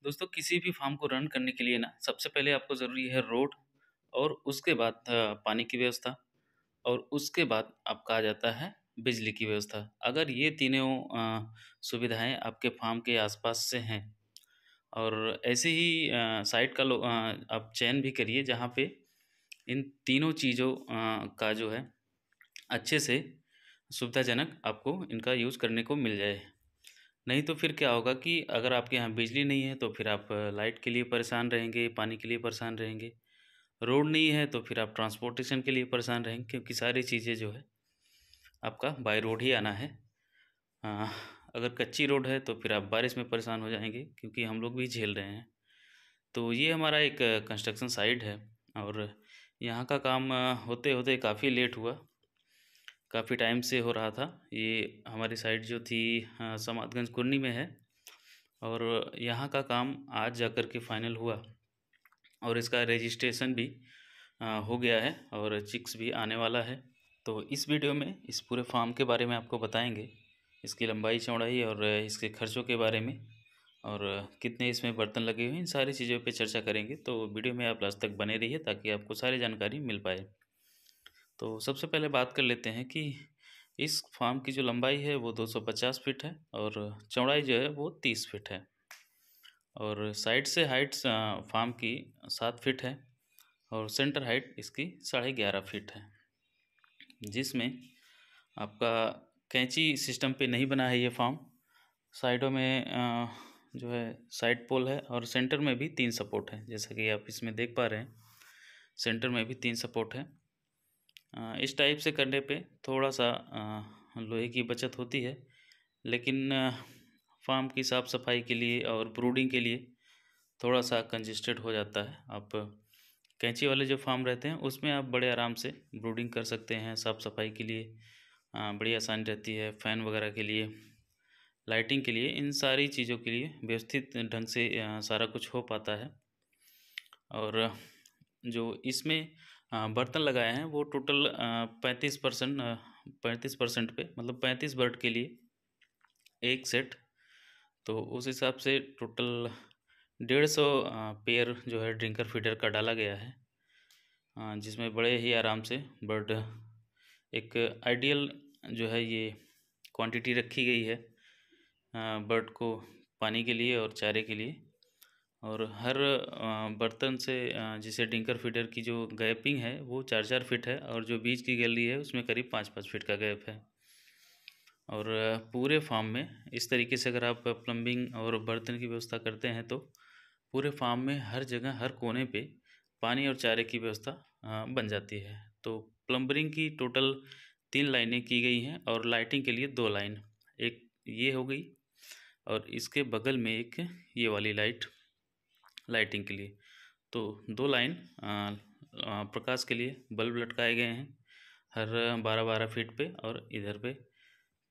दोस्तों किसी भी फार्म को रन करने के लिए ना सबसे पहले आपको ज़रूरी है रोड और उसके बाद पानी की व्यवस्था और उसके बाद आपका आ जाता है बिजली की व्यवस्था। अगर ये तीनों सुविधाएं आपके फार्म के आसपास से हैं और ऐसे ही साइट का आप चयन भी करिए जहाँ पे इन तीनों चीज़ों का जो है अच्छे से सुविधाजनक आपको इनका यूज़ करने को मिल जाए। नहीं तो फिर क्या होगा कि अगर आपके यहाँ बिजली नहीं है तो फिर आप लाइट के लिए परेशान रहेंगे, पानी के लिए परेशान रहेंगे। रोड नहीं है तो फिर आप ट्रांसपोर्टेशन के लिए परेशान रहेंगे क्योंकि सारी चीज़ें जो है आपका बाय रोड ही आना है। अ, अगर कच्ची रोड है तो फिर आप बारिश में परेशान हो जाएँगे क्योंकि हम लोग भी झेल रहे हैं। तो ये हमारा एक कंस्ट्रक्शन साइट है और यहाँ का काम होते-होते काफ़ी लेट हुआ। काफ़ी टाइम से हो रहा था। ये हमारी साइट जो थी समादगंज कुरनी में है और यहाँ का काम आज जाकर के फाइनल हुआ और इसका रजिस्ट्रेशन भी हो गया है और चिक्स भी आने वाला है। तो इस वीडियो में इस पूरे फार्म के बारे में आपको बताएंगे, इसकी लंबाई चौड़ाई और इसके खर्चों के बारे में और कितने इसमें बर्तन लगे हुए हैं, इन सारी चीज़ों पे चर्चा करेंगे। तो वीडियो में आप लास्ट तक बने रहिए ताकि आपको सारी जानकारी मिल पाए। तो सबसे पहले बात कर लेते हैं कि इस फार्म की जो लंबाई है वो 250 फीट है और चौड़ाई जो है वो 30 फीट है और साइड से हाइट फार्म की 7 फीट है और सेंटर हाइट इसकी 11.5 फीट है, जिसमें आपका कैंची सिस्टम पे नहीं बना है ये फार्म। साइडों में जो है साइड पोल है और सेंटर में भी 3 सपोर्ट है, जैसा कि आप इसमें देख पा रहे हैं। सेंटर में भी 3 सपोर्ट है। इस टाइप से करने पे थोड़ा सा लोहे की बचत होती है, लेकिन फार्म की साफ़ सफाई के लिए और ब्रूडिंग के लिए थोड़ा सा कंजेस्टेड हो जाता है। आप कैंची वाले जो फार्म रहते हैं उसमें आप बड़े आराम से ब्रूडिंग कर सकते हैं। साफ़ सफाई के लिए बड़ी आसानी रहती है। फ़ैन वगैरह के लिए, लाइटिंग के लिए, इन सारी चीज़ों के लिए व्यवस्थित ढंग से सारा कुछ हो पाता है। और जो इसमें बर्तन लगाए हैं वो टोटल 35% पे, मतलब 35 बर्ड के लिए एक सेट। तो उस हिसाब से टोटल 150 पेयर जो है ड्रिंकर फीडर का डाला गया है, जिसमें बड़े ही आराम से बर्ड एक आइडियल जो है ये क्वांटिटी रखी गई है बर्ड को पानी के लिए और चारे के लिए। और हर बर्तन से जिसे ड्रिंकर फीडर की जो गैपिंग है वो 4-4 फीट है और जो बीच की गैलरी है उसमें करीब 5-5 फीट का गैप है। और पूरे फार्म में इस तरीके से अगर आप प्लम्बिंग और बर्तन की व्यवस्था करते हैं तो पूरे फार्म में हर जगह हर कोने पे पानी और चारे की व्यवस्था बन जाती है। तो प्लम्बरिंग की टोटल 3 लाइनें की गई हैं और लाइटिंग के लिए 2 लाइन, एक ये हो गई और इसके बगल में एक ये वाली लाइटिंग के लिए। तो 2 लाइन प्रकाश के लिए बल्ब लटकाए गए हैं हर 12-12 फीट पे और इधर पे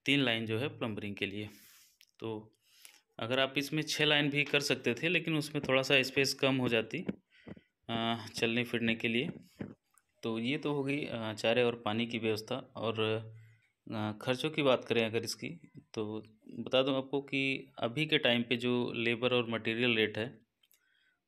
3 लाइन जो है प्लम्बरिंग के लिए। तो अगर आप इसमें 6 लाइन भी कर सकते थे, लेकिन उसमें थोड़ा सा स्पेस कम हो जाती चलने फिरने के लिए। तो ये तो हो गई चारे और पानी की व्यवस्था। और खर्चों की बात करें अगर इसकी, तो बता दूं आपको कि अभी के टाइम पे जो लेबर और मटेरियल रेट है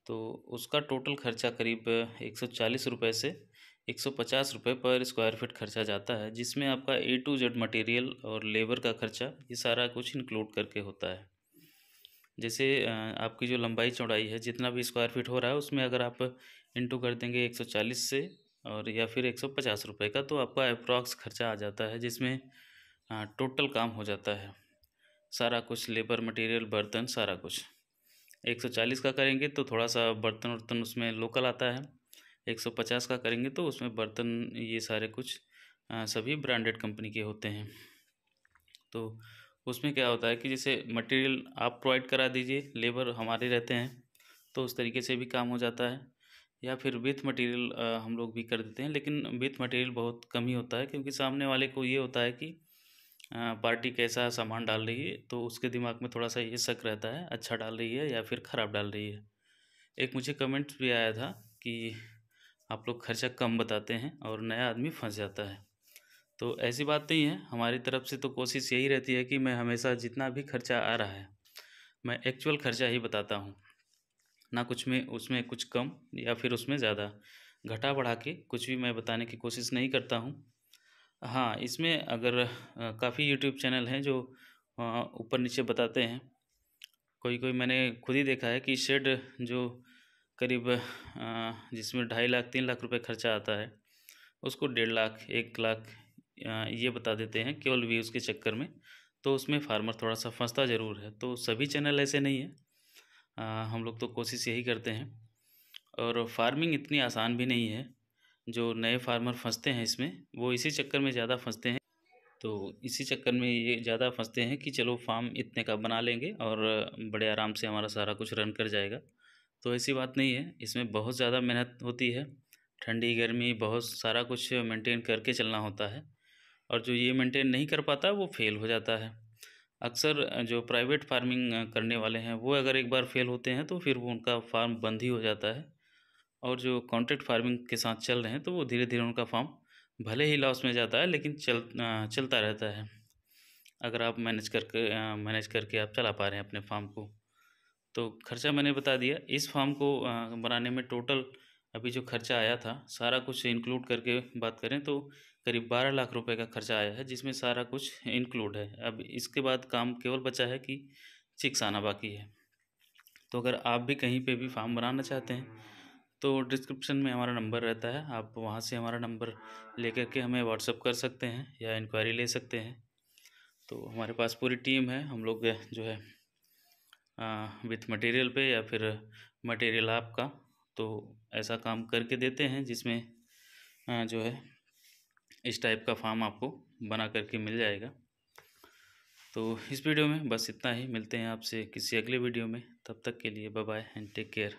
तो उसका टोटल खर्चा करीब 140 रुपये से 150 रुपये पर स्क्वायर फीट खर्चा जाता है, जिसमें आपका ए टू जेड मटेरियल और लेबर का खर्चा ये सारा कुछ इंक्लूड करके होता है। जैसे आपकी जो लंबाई चौड़ाई है जितना भी स्क्वायर फीट हो रहा है उसमें अगर आप इंटू कर देंगे 140 से और या फिर 150 रुपये का, तो आपका अप्रॉक्स खर्चा आ जाता है, जिसमें टोटल काम हो जाता है सारा कुछ, लेबर मटेरियल बर्तन सारा कुछ। 140 का करेंगे तो थोड़ा सा बर्तन वर्तन उसमें लोकल आता है। 150 का करेंगे तो उसमें बर्तन ये सारे कुछ सभी ब्रांडेड कंपनी के होते हैं। तो उसमें क्या होता है कि जैसे मटेरियल आप प्रोवाइड करा दीजिए, लेबर हमारे रहते हैं, तो उस तरीके से भी काम हो जाता है। या फिर विथ मटेरियल हम लोग भी कर देते हैं, लेकिन विथ मटेरियल बहुत कम ही होता है क्योंकि सामने वाले को ये होता है कि पार्टी कैसा सामान डाल रही है, तो उसके दिमाग में थोड़ा सा ये शक रहता है, अच्छा डाल रही है या फिर ख़राब डाल रही है। एक मुझे कमेंट्स भी आया था कि आप लोग खर्चा कम बताते हैं और नया आदमी फंस जाता है। तो ऐसी बात नहीं है, हमारी तरफ से तो कोशिश यही रहती है कि मैं हमेशा जितना भी खर्चा आ रहा है मैं एक्चुअल खर्चा ही बताता हूँ। ना कुछ में उसमें कुछ कम या फिर उसमें ज़्यादा घटा बढ़ा के कुछ भी मैं बताने की कोशिश नहीं करता हूँ। हाँ, इसमें अगर काफ़ी यूट्यूब चैनल हैं जो ऊपर नीचे बताते हैं। कोई-कोई मैंने खुद ही देखा है कि शेड जो करीब जिसमें 2.5 लाख 3 लाख रुपए खर्चा आता है, उसको 1.5 लाख 1 लाख ये बता देते हैं केवल व्यूज़ के चक्कर में। तो उसमें फार्मर थोड़ा-सा फँसता ज़रूर है। तो सभी चैनल ऐसे नहीं हैं। हम लोग तो कोशिश यही करते हैं और फार्मिंग इतनी आसान भी नहीं है। जो नए फार्मर फँसते हैं इसमें, वो इसी चक्कर में ज़्यादा फँसते हैं। तो इसी चक्कर में ये ज़्यादा फँसते हैं कि चलो फ़ार्म इतने का बना लेंगे और बड़े आराम से हमारा सारा कुछ रन कर जाएगा। तो ऐसी बात नहीं है, इसमें बहुत ज़्यादा मेहनत होती है। ठंडी, गर्मी बहुत सारा कुछ मेंटेन करके चलना होता है और जो ये मेंटेन नहीं कर पाता वो फ़ेल हो जाता है। अक्सर जो प्राइवेट फार्मिंग करने वाले हैं, वो अगर एक बार फ़ेल होते हैं तो फिर वो उनका फ़ार्म बंद ही हो जाता है और जो कॉन्ट्रैक्ट फार्मिंग के साथ चल रहे हैं, तो वो धीरे-धीरे उनका फ़ार्म भले ही लॉस में जाता है लेकिन चलता रहता है। अगर आप मैनेज करके आप चला पा रहे हैं अपने फ़ार्म को। तो खर्चा मैंने बता दिया। इस फ़ार्म को बनाने में टोटल अभी जो खर्चा आया था, सारा कुछ इंक्लूड करके बात करें तो करीब 12 लाख रुपए का खर्चा आया है, जिसमें सारा कुछ इंक्लूड है। अब इसके बाद काम केवल बचा है कि चिक्स आना बाकी है। तो अगर आप भी कहीं पे भी फ़ार्म बनाना चाहते हैं, तो डिस्क्रिप्शन में हमारा नंबर रहता है, आप वहाँ से हमारा नंबर लेकर के हमें व्हाट्सएप कर सकते हैं या इंक्वायरी ले सकते हैं। तो हमारे पास पूरी टीम है, हम लोग जो है विथ मटेरियल पे या फिर मटेरियल आपका, तो ऐसा काम करके देते हैं जिसमें जो है इस टाइप का फार्म आपको बना करके मिल जाएगा। तो इस वीडियो में बस इतना ही, मिलते हैं आपसे किसी अगले वीडियो में, तब तक के लिए bye bye and take care.